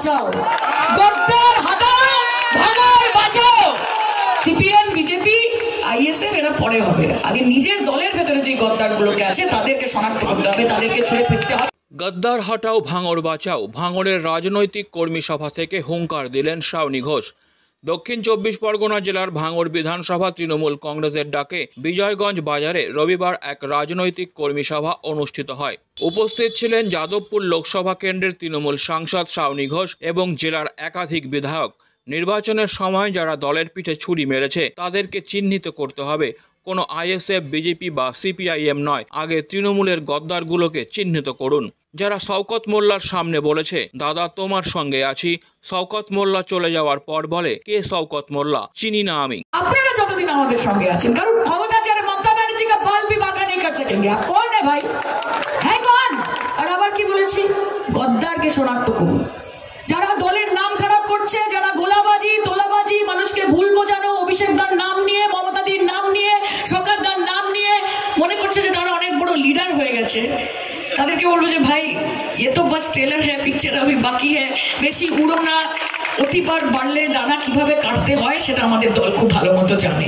বাঁচাও, গদ্দার হাটাও, ভাঙড় বাঁচাও। সিপিএম, বিজেপি, আইএসএফ এরা পরে হবে, আগে নিজের দলের ভেতরে যে গদ্দার গুলোকে আছে তাদেরকে শনাক্ত করতে হবে, তাদেরকে ছুড়ে ফেলতে হবে। গদ্দার হটাও, ভাঙড় বাঁচাও। ভাঙড়ের রাজনৈতিক কর্মী সভা থেকে হুঙ্কার দিলেন শাওনি ঘোষ। দক্ষিণ 24 পরগনা জেলার ভাঙড় বিধানসভা তৃণমূল কংগ্রেসের ডাকে বিজয়গঞ্জ বাজারে রবিবার এক রাজনৈতিক কর্মী সভা অনুষ্ঠিত হয়। উপস্থিত ছিলেন যাদবপুর লোকসভা কেন্দ্রের তৃণমূল সাংসদ শাওনি ঘোষ এবং জেলার একাধিক বিধায়ক। নির্বাচনের সময় যারা দলের পিঠে ছুরি মেরেছে তাদেরকে চিহ্নিত করতে হবে। কোনো আইএসএফ, বিজেপি বা সিপিআইএম নয়, আগে তৃণমূলের গদ্দারগুলোকে চিহ্নিত করুন। যারা শওকত মোল্লার সামনে বলেছে দাদা তোমার সঙ্গে আছি, শওকত মোল্লা চলে যাওয়ার পর বলে কে শওকত মোল্লা, চিনি না আমি। আপনারা যতদিন আমাদের সঙ্গে আছেন, কারণ ক্ষমতা চারে মমতা ব্যানার্জি কা বাল भी बाका नहीं कर सकेंगे। आप कौन है भाई, है कौन? আর আবার কি বলেছি, গদ্দারকে শনাক্ত করুন। যারা দলের নাম খারাপ করছে, যারা গোলাবাজি, তোলাবাজি, মানুষকে ভুল বোঝানো, অভিষেক দার নাম নিয়ে, মমতাদির নাম নিয়ে, শওকত দার নাম নিয়ে মনে করছে যে তারা অনেক বড় লিডার হয়ে গেছে, তাদেরকে বলবো যে ভাই ये तो बस ट्रेलर है, पिक्चर अभी बाकी है। বেশি উড়ো না, অতিবার বাড়লে দানা কিভাবে কাটতে হয় সেটা আমাদের দল খুব ভালো মতো জানে।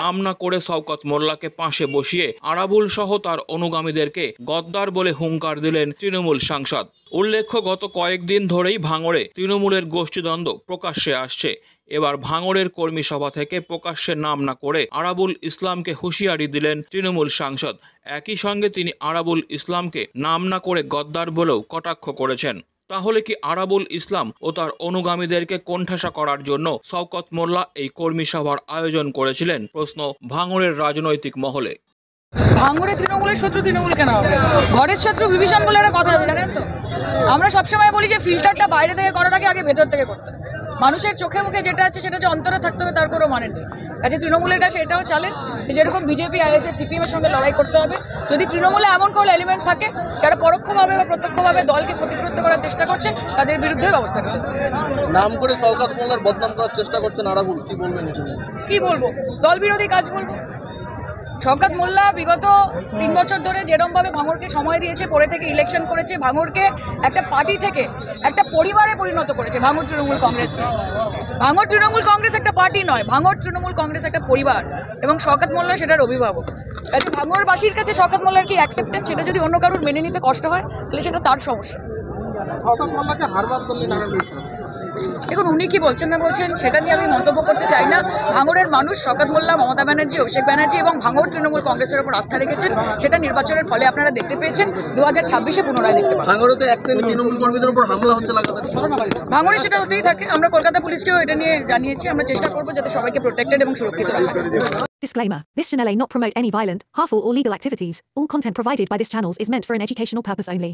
নাম না করে শওকত মোল্লাকে পাশে বসিয়ে আরাবুল সহ তার অনুগামীদেরকে গদ্দার বলে হুঙ্কার দিলেন তৃণমূল সাংসদ। উল্লেখ্য, গত কয়েকদিন ধরেই ভাঙড়ে তৃণমূলের গোষ্ঠীদ্বন্দ্ব প্রকাশ্যে আসছে। এবার ভাঙড়ের কর্মী সভা থেকে প্রকাশ্যে নাম না করে আরাবুল ইসলামকে হুঁশিয়ারি দিলেন তৃণমূল সাংসদ। একই সঙ্গে তিনি আরাবুল ইসলামকে নাম না করে গদ্দার বলেও কটাক্ষ করেছেন। তাহলে কি আরাবুল ইসলাম ও তার অনুগামীদেরকে কোণঠাসা করার জন্য শওকত মোল্লা এই কর্মী সভার আয়োজন করেছিলেন? প্রশ্ন ভাঙড়ের রাজনৈতিক মহলে। ভাঙড়ে তৃণমূলের শত্রু তৃণমূল কেন হবে? ঘরের শত্রু বিভীষণ বলে একটা কথা আছে, জানেন তো? আমরা সবসময় বলি যে ফিল্টারটা বাইরে থেকে করার আগে ভেতর থেকে করতে হবে। মানুষের চোখে মুখে যেটা আছে সেটা যে অন্তরে থাকতে হবে তার কোনো মানে নেই। কাজে তৃণমূলের কাছে এটাও চ্যালেঞ্জ, যেরকম বিজেপি, আইএসএফ, সিপিএম এর সঙ্গে লড়াই করতে হবে। যদি তৃণমূলে এমন কোনো এলিমেন্ট থাকে যারা পরোক্ষভাবে বা প্রত্যক্ষভাবে দলকে ক্ষতিগ্রস্ত করার চেষ্টা করছে, তাদের বিরুদ্ধে ব্যবস্থা করতে হবে। নাম করে শওকত মোল্লার বদনাম করার চেষ্টা করছেন আরাবুল, কি বলবেন? কি বলবো, দল বিরোধী কাজ বলবো। শওকত মোল্লা বিগত 3 বছর ধরে যেরকমভাবে ভাঙড়কে সময় দিয়েছে, পরে থেকে ইলেকশন করেছে, ভাঙড়কে একটা পার্টি থেকে একটা পরিবারে পরিণত করেছে ভাঙড় তৃণমূল কংগ্রেসকে। ভাঙড় তৃণমূল কংগ্রেস একটা পার্টি নয়, ভাঙড় তৃণমূল কংগ্রেস একটা পরিবার, এবং শওকত মোল্লা সেটার অভিভাবক। কাজে ভাঙড়বাসীর কাছে শওকত মোল্লার কি অ্যাকসেপ্টেন্স, সেটা যদি অন্য কারোর মেনে নিতে কষ্ট হয় তাহলে সেটা তার সমস্যা। শওকত মোল্লাকে হারবাদ করলেন আরাবুল। এখন উনি কি বলছেন না বলছেন সেটা নিয়ে আমি মন্তব্য করতে চাই না। ভাঙড়ের মানুষ শওকত মোল্লা, মমতা ব্যানার্জি, অভিষেক ব্যানার্জি এবং ভাঙড় তৃণমূল কংগ্রেসের উপর আস্থা রেখেছেন। সেটা নির্বাচনের ফলে আপনারা দেখতে পেয়েছেন, 2026-এ পুনরায় দেখতে পাবেন। ভাঙড়ে তো এক শ্রেণীর তৃণমূল কর্মীদের উপর হামলা হচ্ছে লাগাতার। ভাঙড়ে সেটা হতেই থাকে। আমরা কলকাতা পুলিশকেও এটা নিয়ে জানিয়েছি। আমরা চেষ্টা করবো যাতে সবাইকে প্রোটেক্টেড এবং সুরক্ষিত রাখা যায়। Disclaimer. This channel may not promote any violent, harmful or legal activities. All content provided by this channel is meant for an educational purpose only.